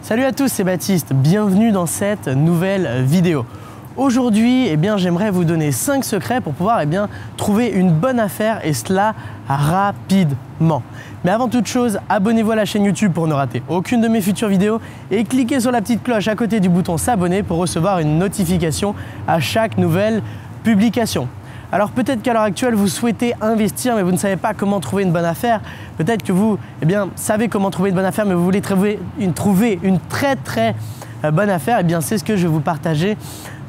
Salut à tous, c'est Baptiste, bienvenue dans cette nouvelle vidéo. Aujourd'hui, j'aimerais vous donner 5 secrets pour pouvoir trouver une bonne affaire et cela rapidement. Mais avant toute chose, abonnez-vous à la chaîne YouTube pour ne rater aucune de mes futures vidéos et cliquez sur la petite cloche à côté du bouton s'abonner pour recevoir une notification à chaque nouvelle publication. Alors peut-être qu'à l'heure actuelle, vous souhaitez investir, mais vous ne savez pas comment trouver une bonne affaire. Peut-être que vous savez comment trouver une bonne affaire, mais vous voulez trouver une très bonne affaire. C'est ce que je vais vous partager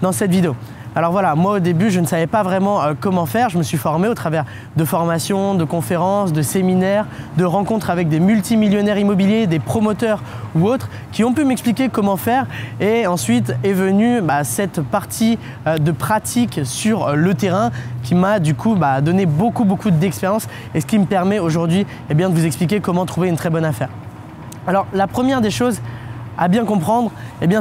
dans cette vidéo. Alors voilà, moi au début, je ne savais pas vraiment comment faire. Je me suis formé au travers de formations, de conférences, de séminaires, de rencontres avec des multimillionnaires immobiliers, des promoteurs ou autres qui ont pu m'expliquer comment faire. Et ensuite est venue cette partie de pratique sur le terrain qui m'a du coup donné beaucoup d'expérience et ce qui me permet aujourd'hui de vous expliquer comment trouver une très bonne affaire. Alors la première des choses à bien comprendre,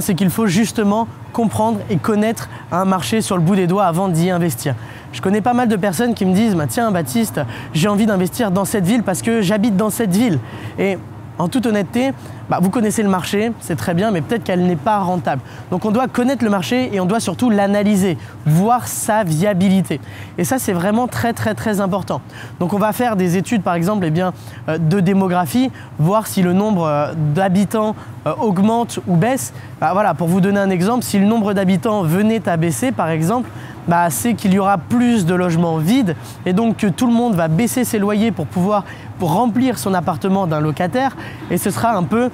c'est qu'il faut justement comprendre et connaître un marché sur le bout des doigts avant d'y investir. Je connais pas mal de personnes qui me disent tiens Baptiste, j'ai envie d'investir dans cette ville parce que j'habite dans cette ville. Et en toute honnêteté, vous connaissez le marché, c'est très bien, mais peut-être qu'elle n'est pas rentable. Donc on doit connaître le marché et on doit surtout l'analyser, voir sa viabilité. Et ça, c'est vraiment très important. Donc on va faire des études, par exemple, de démographie, voir si le nombre d'habitants augmente ou baisse. Voilà, pour vous donner un exemple, si le nombre d'habitants venait à baisser, par exemple, c'est qu'il y aura plus de logements vides et donc que tout le monde va baisser ses loyers pour pouvoir remplir son appartement d'un locataire et ce sera un peu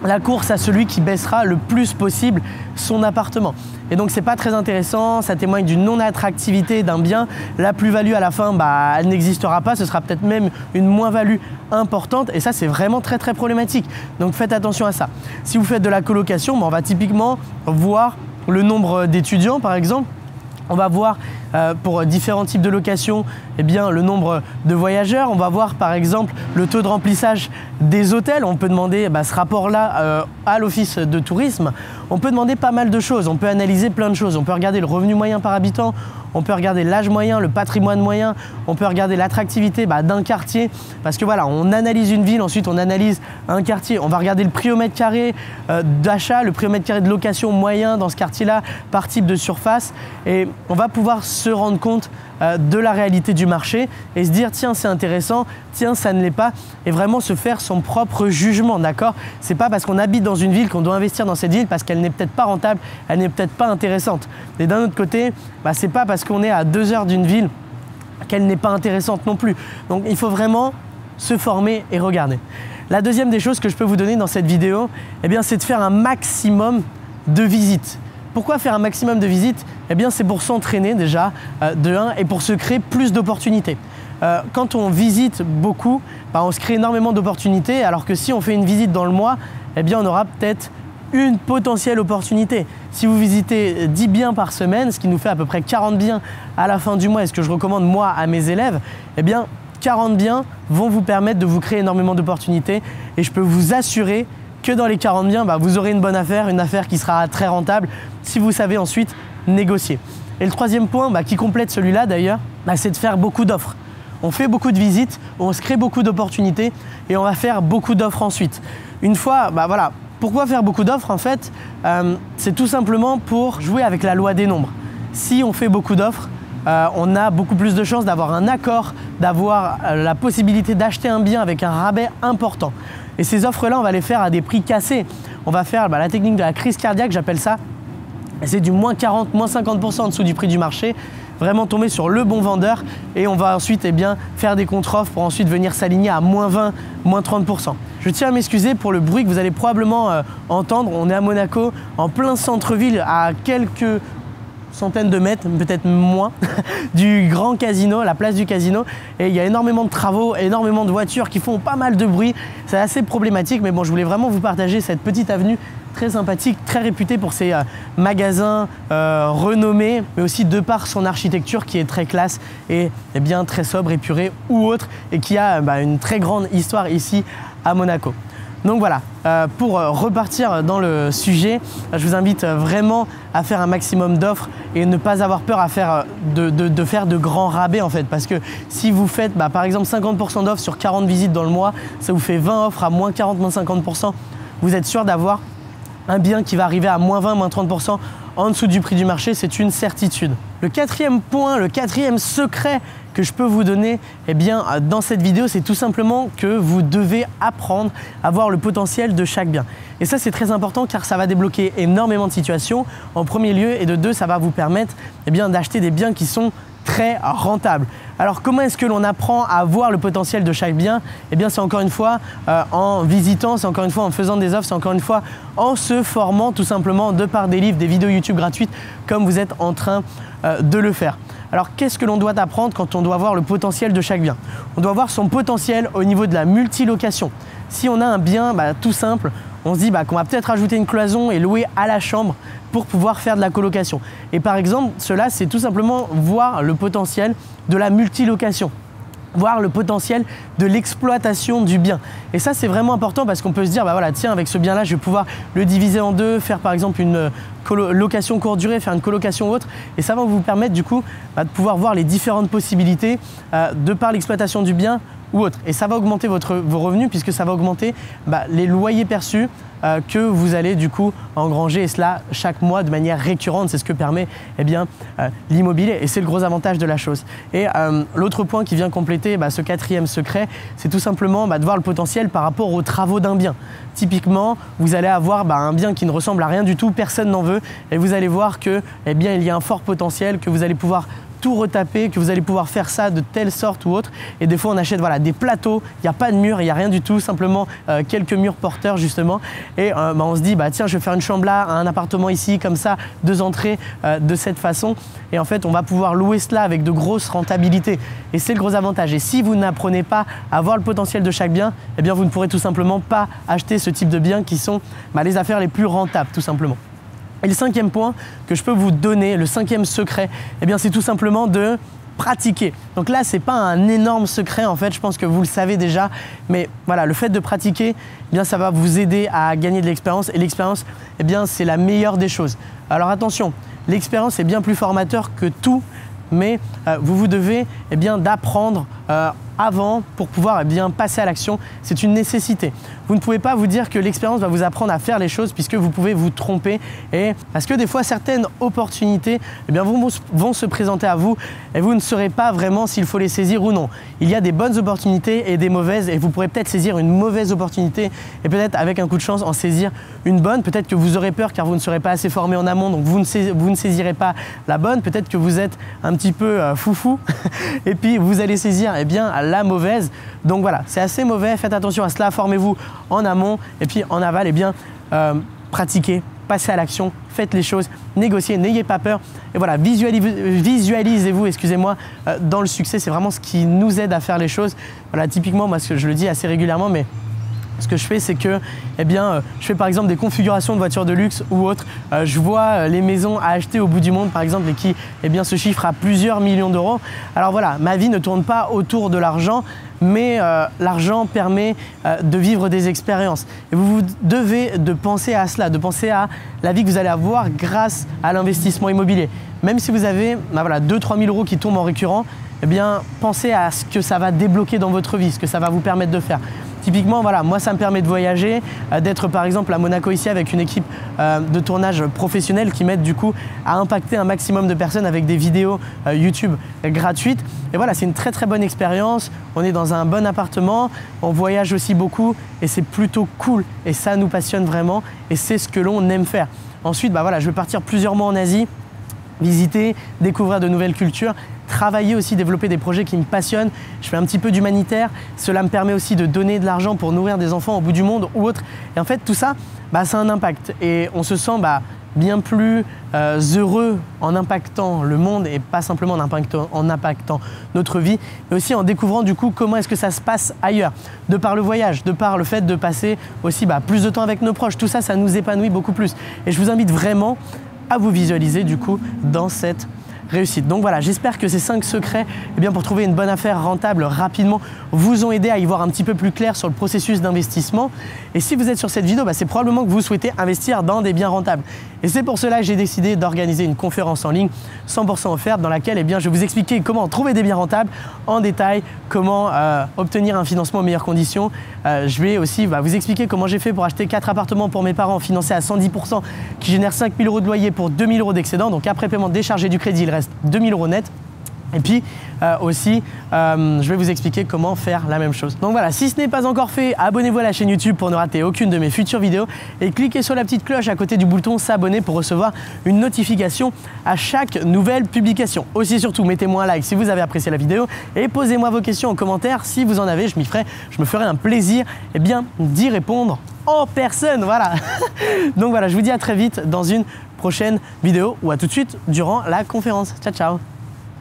la course à celui qui baissera le plus possible son appartement. Et donc c'est pas très intéressant, ça témoigne d'une non-attractivité d'un bien. La plus-value à la fin, elle n'existera pas, ce sera peut-être même une moins-value importante et ça c'est vraiment très problématique. Donc faites attention à ça. Si vous faites de la colocation, on va typiquement voir le nombre d'étudiants par exemple. On va voir pour différents types de locations le nombre de voyageurs. On va voir par exemple le taux de remplissage des hôtels. On peut demander ce rapport-là à l'office de tourisme. On peut demander pas mal de choses. On peut analyser plein de choses. On peut regarder le revenu moyen par habitant. On peut regarder l'âge moyen, le patrimoine moyen. On peut regarder l'attractivité d'un quartier. Parce que voilà, on analyse une ville, ensuite on analyse un quartier. On va regarder le prix au mètre carré d'achat, le prix au mètre carré de location moyen dans ce quartier-là par type de surface. Et on va pouvoir se rendre compte de la réalité du marché et se dire tiens c'est intéressant, tiens ça ne l'est pas et vraiment se faire son propre jugement, d'accord? C'est pas parce qu'on habite dans une ville qu'on doit investir dans cette ville parce qu'elle n'est peut-être pas rentable, elle n'est peut-être pas intéressante. Et d'un autre côté, c'est pas parce qu'on est à 2 heures d'une ville qu'elle n'est pas intéressante non plus. Donc il faut vraiment se former et regarder. La deuxième des choses que je peux vous donner dans cette vidéo, c'est de faire un maximum de visites. Pourquoi faire un maximum de visites? C'est pour s'entraîner déjà, de 1, et pour se créer plus d'opportunités. Quand on visite beaucoup, on se crée énormément d'opportunités, alors que si on fait une visite dans le mois, on aura peut-être une potentielle opportunité. Si vous visitez 10 biens par semaine, ce qui nous fait à peu près 40 biens à la fin du mois, et ce que je recommande moi à mes élèves, 40 biens vont vous permettre de vous créer énormément d'opportunités et je peux vous assurer que dans les 40 biens, vous aurez une bonne affaire, une affaire qui sera très rentable si vous savez ensuite négocier. Et le troisième point qui complète celui-là d'ailleurs, c'est de faire beaucoup d'offres. On fait beaucoup de visites, on se crée beaucoup d'opportunités et on va faire beaucoup d'offres ensuite. Une fois, voilà, pourquoi faire beaucoup d'offres en fait? C'est tout simplement pour jouer avec la loi des nombres. Si on fait beaucoup d'offres, on a beaucoup plus de chances d'avoir un accord, d'avoir la possibilité d'acheter un bien avec un rabais important. Et ces offres-là, on va les faire à des prix cassés. On va faire la technique de la crise cardiaque, j'appelle ça. C'est du moins 40, moins 50% en dessous du prix du marché. Vraiment tomber sur le bon vendeur et on va ensuite faire des contre-offres pour ensuite venir s'aligner à moins 20, moins 30%. Je tiens à m'excuser pour le bruit que vous allez probablement entendre. On est à Monaco, en plein centre-ville, à quelques centaines de mètres, peut-être moins, du grand casino, la place du casino. Et il y a énormément de travaux, énormément de voitures qui font pas mal de bruit. C'est assez problématique, mais bon, je voulais vraiment vous partager cette petite avenue très sympathique, très réputée pour ses magasins renommés, mais aussi de par son architecture qui est très classe et très sobre, épurée ou autre, et qui a une très grande histoire ici à Monaco. Donc voilà, pour repartir dans le sujet, je vous invite vraiment à faire un maximum d'offres et ne pas avoir peur à faire de faire de grands rabais en fait. Parce que si vous faites par exemple 50% d'offres sur 40 visites dans le mois, ça vous fait 20 offres à moins 40, moins 50%. vous êtes sûr d'avoir un bien qui va arriver à moins 20, moins 30% en dessous du prix du marché, c'est une certitude. Le quatrième point, le quatrième secret que je peux vous donner dans cette vidéo, c'est tout simplement que vous devez apprendre à voir le potentiel de chaque bien. Et ça, c'est très important car ça va débloquer énormément de situations en premier lieu, et de deux, ça va vous permettre d'acheter des biens qui sont très rentable. Alors comment est-ce que l'on apprend à voir le potentiel de chaque bien? C'est encore une fois en visitant, c'est encore une fois en faisant des offres, c'est encore une fois en se formant tout simplement de par des livres, des vidéos YouTube gratuites comme vous êtes en train de le faire. Alors qu'est-ce que l'on doit apprendre quand on doit voir le potentiel de chaque bien? On doit voir son potentiel au niveau de la multilocation. Si on a un bien tout simple, on se dit qu'on va peut-être ajouter une cloison et louer à la chambre pour pouvoir faire de la colocation. Et par exemple, cela, c'est tout simplement voir le potentiel de la multilocation, voir le potentiel de l'exploitation du bien. Et ça, c'est vraiment important parce qu'on peut se dire, tiens, avec ce bien-là, je vais pouvoir le diviser en deux, faire par exemple une location courte durée, faire une colocation ou autre. Et ça va vous permettre du coup de pouvoir voir les différentes possibilités de par l'exploitation du bien ou autre. Et ça va augmenter vos revenus puisque ça va augmenter les loyers perçus que vous allez du coup engranger, et cela chaque mois de manière récurrente. C'est ce que permet l'immobilier, et c'est le gros avantage de la chose. Et l'autre point qui vient compléter ce quatrième secret, c'est tout simplement de voir le potentiel par rapport aux travaux d'un bien. Typiquement, vous allez avoir un bien qui ne ressemble à rien du tout, personne n'en veut, et vous allez voir que il y a un fort potentiel, que vous allez pouvoir tout retaper, que vous allez pouvoir faire ça de telle sorte ou autre. Et des fois on achète des plateaux, il n'y a pas de mur, il n'y a rien du tout, simplement quelques murs porteurs justement. Et on se dit tiens, je vais faire une chambre là, un appartement ici, comme ça, 2 entrées de cette façon. Et en fait on va pouvoir louer cela avec de grosses rentabilités. Et c'est le gros avantage. Et si vous n'apprenez pas à voir le potentiel de chaque bien, vous ne pourrez tout simplement pas acheter ce type de biens qui sont les affaires les plus rentables tout simplement. Et le cinquième point que je peux vous donner, le cinquième secret, c'est tout simplement de pratiquer. Donc là, ce n'est pas un énorme secret en fait, je pense que vous le savez déjà, mais voilà, le fait de pratiquer, ça va vous aider à gagner de l'expérience, et l'expérience, c'est la meilleure des choses. Alors attention, l'expérience est bien plus formateur que tout, mais vous devez d'apprendre avant pour pouvoir passer à l'action. C'est une nécessité. Vous ne pouvez pas vous dire que l'expérience va vous apprendre à faire les choses, puisque vous pouvez vous tromper, et parce que des fois certaines opportunités vont se présenter à vous et vous ne saurez pas vraiment s'il faut les saisir ou non. Il y a des bonnes opportunités et des mauvaises, et vous pourrez peut-être saisir une mauvaise opportunité et peut-être avec un coup de chance en saisir une bonne. Peut-être que vous aurez peur car vous ne serez pas assez formé en amont, donc vous ne saisirez pas la bonne. Peut-être que vous êtes un petit peu foufou et puis vous allez saisir la mauvaise. Donc voilà, c'est assez mauvais, faites attention à cela, formez-vous en amont, et puis en aval, pratiquez, passez à l'action, faites les choses, négociez, n'ayez pas peur, et voilà, visualisez-vous, dans le succès. C'est vraiment ce qui nous aide à faire les choses. Voilà, typiquement, moi, je le dis assez régulièrement, mais ce que je fais, c'est que je fais par exemple des configurations de voitures de luxe ou autres. Je vois les maisons à acheter au bout du monde, par exemple, et qui se chiffrent à plusieurs millions d'euros. Alors voilà, ma vie ne tourne pas autour de l'argent, mais l'argent permet de vivre des expériences. Et vous devez de penser à cela, de penser à la vie que vous allez avoir grâce à l'investissement immobilier. Même si vous avez 2-3 000 euros qui tombent en récurrent, pensez à ce que ça va débloquer dans votre vie, ce que ça va vous permettre de faire. Typiquement, moi, ça me permet de voyager, d'être par exemple à Monaco ici avec une équipe de tournage professionnelle qui m'aide du coup à impacter un maximum de personnes avec des vidéos YouTube gratuites. Et voilà, c'est une très très bonne expérience. On est dans un bon appartement, on voyage aussi beaucoup et c'est plutôt cool. Et ça nous passionne vraiment et c'est ce que l'on aime faire. Ensuite, je vais partir plusieurs mois en Asie, visiter, découvrir de nouvelles cultures, travailler aussi, développer des projets qui me passionnent. Je fais un petit peu d'humanitaire. Cela me permet aussi de donner de l'argent pour nourrir des enfants au bout du monde ou autre. Et en fait, tout ça, ça a un impact. Et on se sent bien plus heureux en impactant le monde, et pas simplement en impactant notre vie, mais aussi en découvrant du coup comment est-ce que ça se passe ailleurs. De par le voyage, de par le fait de passer aussi plus de temps avec nos proches. Tout ça, ça nous épanouit beaucoup plus. Et je vous invite vraiment à vous visualiser du coup dans cette réussite. Donc voilà, j'espère que ces 5 secrets pour trouver une bonne affaire rentable rapidement vous ont aidé à y voir un petit peu plus clair sur le processus d'investissement. Et si vous êtes sur cette vidéo, c'est probablement que vous souhaitez investir dans des biens rentables. Et c'est pour cela que j'ai décidé d'organiser une conférence en ligne 100% offerte dans laquelle je vais vous expliquer comment trouver des biens rentables en détail, comment obtenir un financement aux meilleures conditions. Je vais aussi vous expliquer comment j'ai fait pour acheter 4 appartements pour mes parents financés à 110% qui génèrent 5 000 € de loyer pour 2 000 € d'excédent. Donc après paiement déchargé du crédit, il reste 2 000 € net. Et puis aussi, je vais vous expliquer comment faire la même chose. Donc voilà, si ce n'est pas encore fait, abonnez-vous à la chaîne YouTube pour ne rater aucune de mes futures vidéos et cliquez sur la petite cloche à côté du bouton s'abonner pour recevoir une notification à chaque nouvelle publication. Aussi surtout, mettez-moi un like si vous avez apprécié la vidéo et posez-moi vos questions en commentaire si vous en avez. Je me ferai un plaisir d'y répondre en personne. Voilà. Donc voilà, je vous dis à très vite dans une prochaine vidéo ou à tout de suite durant la conférence. Ciao, ciao.